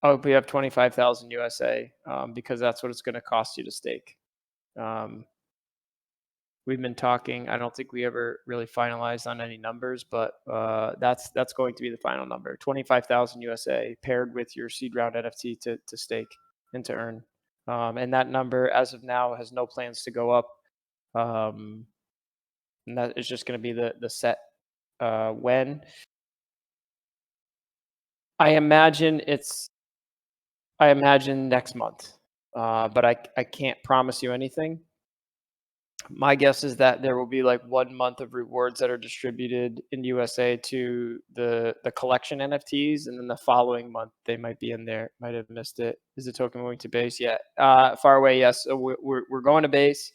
have 25,000 USA, because that's what it's going to cost you to stake. We've been talking. I don't think we ever really finalized on any numbers, but that's going to be the final number: 25,000 USA paired with your seed round NFT to stake and to earn. And that number, as of now, has no plans to go up. And that is just going to be the set when. I imagine next month, but I can't promise you anything. My guess is that there will be like 1 month of rewards that are distributed in USA to the collection NFTs, and then the following month they might be in there. Might have missed it. Is the token moving to base? Yeah. Far away, yes. So we're going to base.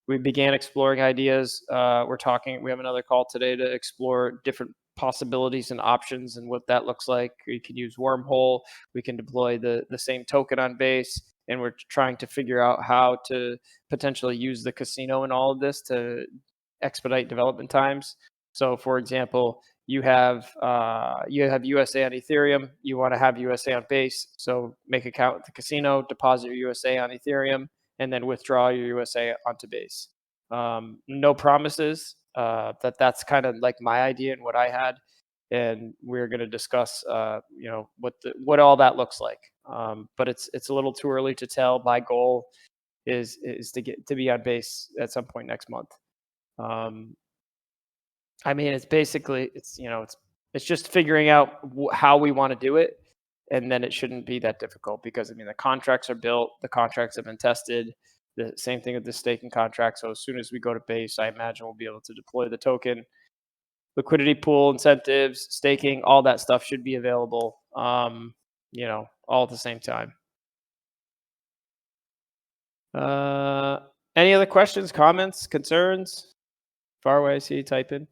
We began exploring ideas. We have another call today to explore different possibilities and options and what that looks like. We can use Wormhole. We can deploy the same token on base. And we're trying to figure out how to potentially use the casino in all of this to expedite development times. So, for example, you have USA on Ethereum. You want to have USA on base. So make an account with the casino, deposit your USA on Ethereum, and then withdraw your USA onto base. No promises. That's kind of like my idea and what I had, and we're going to discuss, what all that looks like. But it's a little too early to tell. My goal is to get to be on base at some point next month. I mean, it's basically it's just figuring out how we want to do it, and then it shouldn't be that difficult because the contracts are built, the contracts have been tested. The same thing with the staking contract. So as soon as we go to base, I imagine we'll be able to deploy the token. Liquidity pool, incentives, staking, all that stuff should be available, all at the same time. Any other questions, comments, concerns? Far away, I see you type in.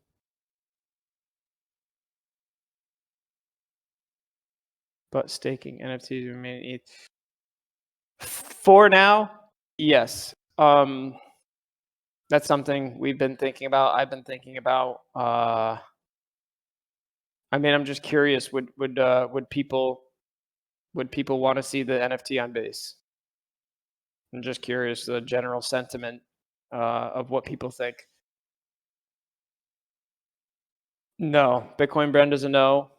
But staking NFTs remain ETH. For now, yes. That's something we've been thinking about. I've been thinking about. I'm just curious. Would people want to see the NFT on base? I'm just curious the general sentiment of what people think. No, Bitcoin Brenda's a no.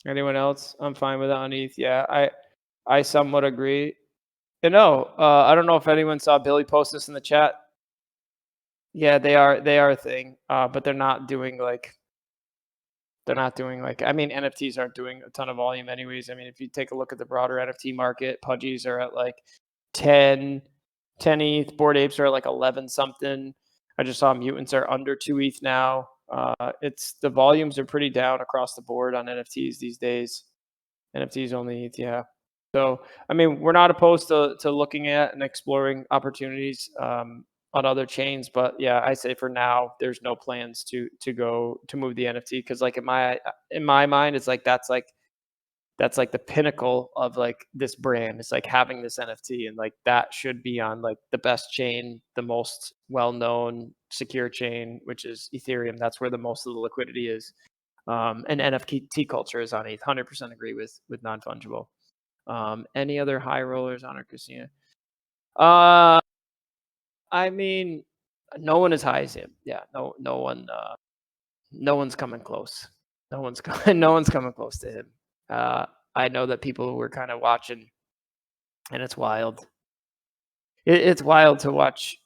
Anyone else? I'm fine with that on ETH. Yeah, I somewhat agree. And no, I don't know if anyone saw Billy post this in the chat. Yeah, they are a thing, but they're not doing like. NFTs aren't doing a ton of volume anyways. If you take a look at the broader NFT market, Pudgies are at like 10 ETH. Bored Apes are at like 11 something. I just saw Mutants are under 2 ETH now. The volumes are pretty down across the board on NFTs these days. NFTs only ETH, yeah. So, we're not opposed to looking at and exploring opportunities on other chains, but yeah, I say for now, there's no plans to move the NFT because, like in my mind, it's like that's like that's like the pinnacle of like this brand. It's like having this NFT, and like that should be on like the best chain, the most well-known secure chain, which is Ethereum. That's where the most of the liquidity is. And NFT culture is on ETH. 100% agree with non-fungible. Any other high rollers on our casino? I mean, no one as high as him. Yeah, no one. No one's coming close. No one's coming close to him. I know that people were kind of watching, and it's wild. It's wild to watch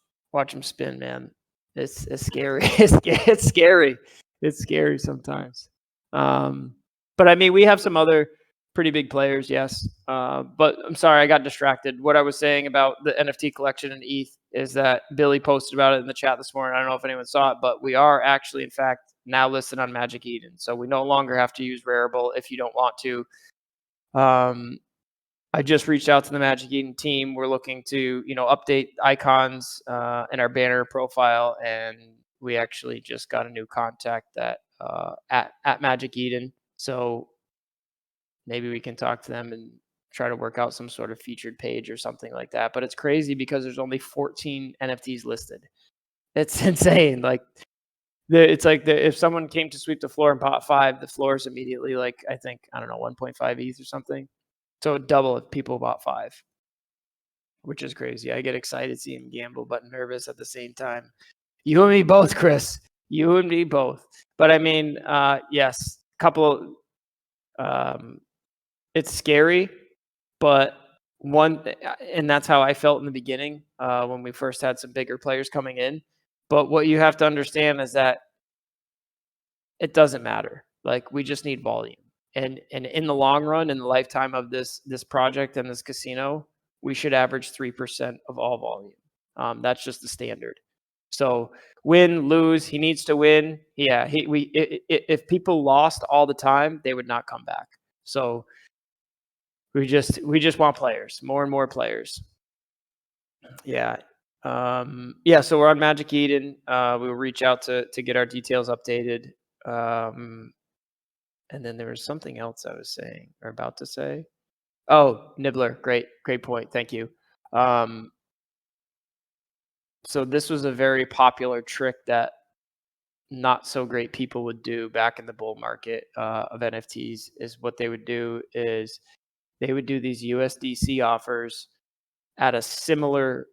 him spin, man. It's scary. It's scary. It's scary sometimes. But I mean, we have some other pretty big players, yes. But I'm sorry, I got distracted. What I was saying about the NFT collection in ETH is that Billy posted about it in the chat this morning. I don't know if anyone saw it, but we are actually, in fact, now listed on Magic Eden. So we no longer have to use Rarible if you don't want to. I just reached out to the Magic Eden team. We're looking to, update icons in our banner profile, and we actually just got a new contact that at Magic Eden. So maybe we can talk to them and try to work out some sort of featured page or something like that. But it's crazy because there's only 14 NFTs listed. It's insane. Like it's like if someone came to sweep the floor in pot 5, the floor is immediately like, I think, I don't know, 1.5 ETH or something. So double if people bought 5, which is crazy. I get excited seeing gamble, but nervous at the same time. You and me both, Chris. You and me both. But I mean, yes, couple. It's scary, but and that's how I felt in the beginning when we first had some bigger players coming in. But what you have to understand is that it doesn't matter. Like, we just need volume. And in the long run, in the lifetime of this project and this casino, we should average 3% of all volume. That's just the standard. So win, lose, he needs to win. Yeah, if people lost all the time, they would not come back. So we just want players, more and more players. Yeah. So we're on Magic Eden. We will reach out to get our details updated. And then there was something else I was saying or about to say. Oh, Nibbler. Great point. Thank you. So this was a very popular trick that not so great people would do back in the bull market of NFTs. Is what they would do is they would do these USDC offers at a similar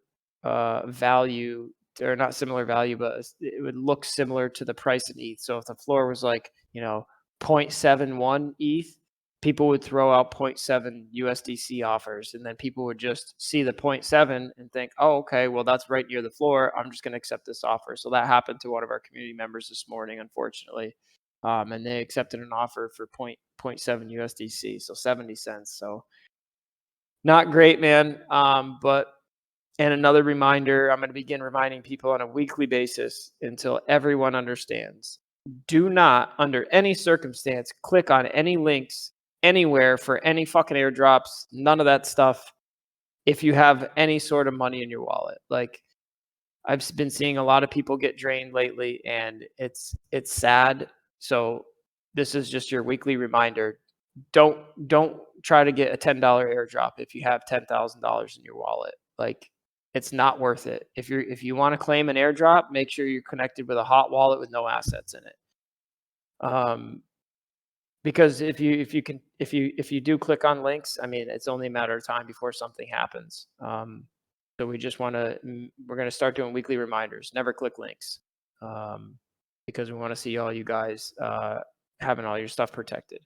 value, or not similar value, but it would look similar to the price in ETH. So if the floor was like, 0.71 ETH, people would throw out 0.7 USDC offers, and then people would just see the 0.7 and think, oh, okay, well, that's right near the floor. I'm just going to accept this offer. So that happened to one of our community members this morning, unfortunately. And they accepted an offer for 0.7 USDC, so 70 cents. So not great, man. And another reminder, I'm going to begin reminding people on a weekly basis until everyone understands. Do not, under any circumstance, click on any links anywhere for any fucking airdrops, none of that stuff, if you have any sort of money in your wallet. Like, I've been seeing a lot of people get drained lately, and it's sad. So this is just your weekly reminder. Don't try to get a $10 airdrop if you have $10,000 in your wallet. Like, it's not worth it. If you want to claim an airdrop, make sure you're connected with a hot wallet with no assets in it. Because if you do click on links, I mean, it's only a matter of time before something happens. So we're going to start doing weekly reminders. Never click links, because we want to see all you guys having all your stuff protected.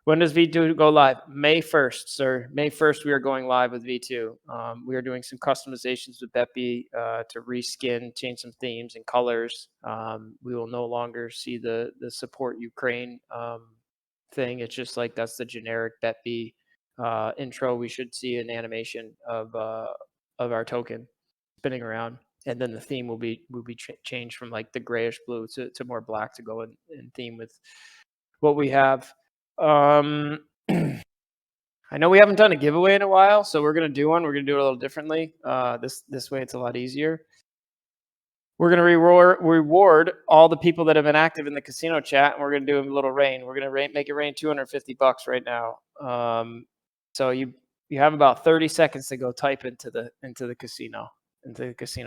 When does V2 go live? May 1st, sir. May 1st, we are going live with V2. We are doing some customizations with Beppy to reskin, change some themes and colors. We will no longer see the support Ukraine thing. It's just like that's the generic Beppy intro. We should see an animation of our token spinning around, and then the theme will be changed from like the grayish blue to more black to go in theme with what we have. I know we haven't done a giveaway in a while, so we're gonna do one. We're gonna do it a little differently. This way it's a lot easier. We're gonna reward all the people that have been active in the casino chat, and we're gonna do a little rain. We're gonna make it rain $250 right now. So you have about 30 seconds to go type into the casino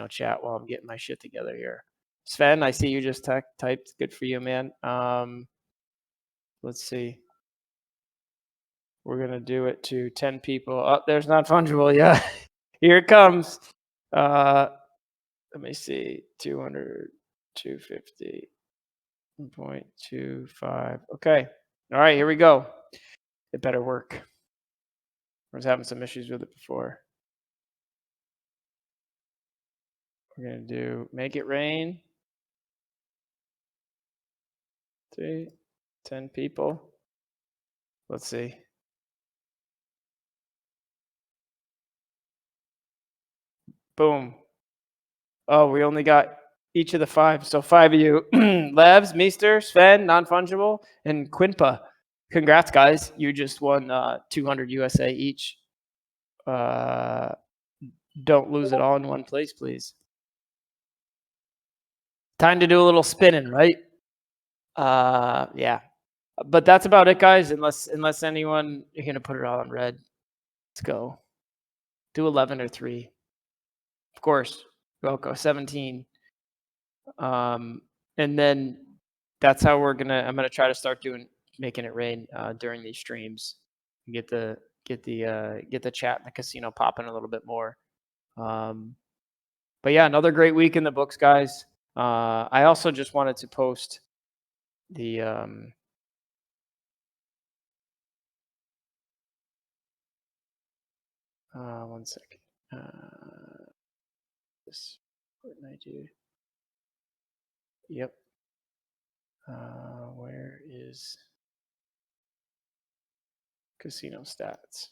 chat while I'm getting my shit together here. Sven, I see you just typed. Good for you, man. Let's see. We're gonna do it to 10 people. Oh, there's not fungible. Yeah, here it comes. Let me see. 200, 250, 0.25. Okay. All right, here we go. It better work. I was having some issues with it before. We're gonna do make it rain. 10 people. Let's see. Boom. Oh, we only got each of the 5. So 5 of you. Levs, Meester, Sven, Non-Fungible, and Quinpa. Congrats, guys. You just won 200 USA each. Don't lose it all in one place, please. Time to do a little spinning, right? Yeah. But that's about it, guys. Unless anyone, you're going to put it all on red. Let's go. Do 11 or 3. Of course. We'll go 17. And then that's how I'm gonna try to start making it rain during these streams. Get the chat in the casino popping a little bit more. But yeah, another great week in the books, guys. I also just wanted to post the one second. What did I do? Yep. Where is casino stats?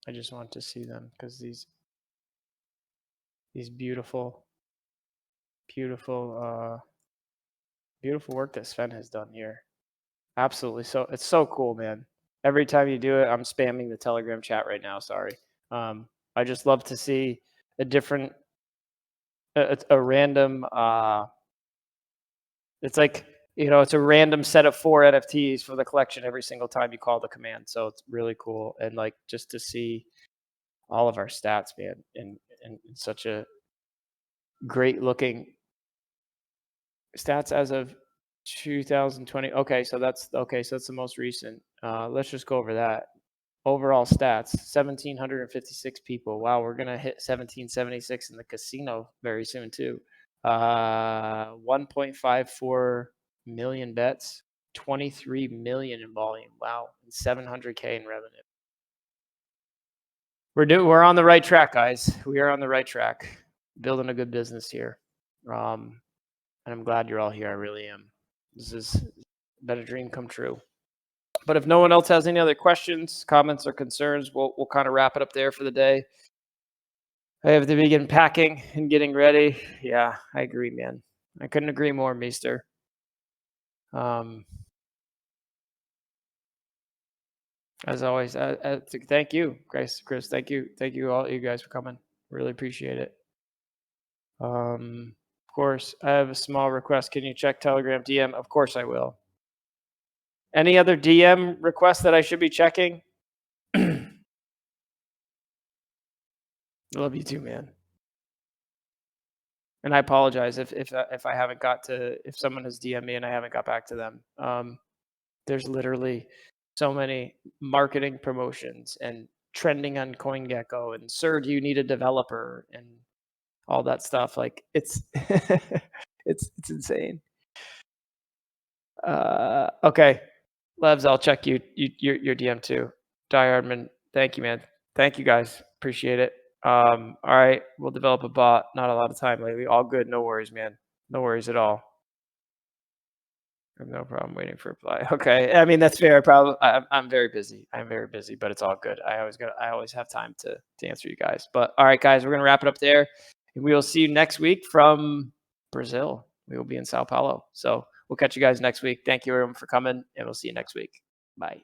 I just want to see them because these beautiful work that Sven has done here. Absolutely. So it's so cool, man. Every time you do it, I'm spamming the Telegram chat right now. Sorry. I just love to see a different, a random, it's like, it's a random set of 4 NFTs for the collection every single time you call the command. So it's really cool. And like, just to see all of our stats, man, in such a great looking stats as of 2020. Okay, so that's the most recent. Let's just go over that. Overall stats: 1,756 people. Wow, we're gonna hit 1,776 in the casino very soon too. 1.54 million bets, 23 million in volume. Wow, and 700K in revenue. We're on the right track, guys. We are on the right track, building a good business here. And I'm glad you're all here. I really am. This has been a dream come true. But if no one else has any other questions, comments, or concerns, we'll kind of wrap it up there for the day. I have to begin packing and getting ready. Yeah, I agree, man. I couldn't agree more, Meester. As always, thank you, Chris. Thank you all you guys for coming. Really appreciate it. Of course, I have a small request. Can you check Telegram DM? Of course I will. Any other DM requests that I should be checking? I love you too, man. And I apologize if I haven't if someone has DM'd me and I haven't got back to them. There's literally so many marketing promotions and trending on CoinGecko and sir, do you need a developer and all that stuff. Like it's it's insane. Okay. Levs, I'll check your DM too. Diardman, thank you, man. Thank you guys. Appreciate it. All right. We'll develop a bot. Not a lot of time lately. All good. No worries, man. No worries at all. I have no problem waiting for a reply. Okay. I mean, that's fair. I'm very busy. I'm very busy, but it's all good. I always have time to answer you guys. But all right, guys, we're going to wrap it up there. And we will see you next week from Brazil. We will be in Sao Paulo. So we'll catch you guys next week. Thank you everyone for coming, and we'll see you next week. Bye.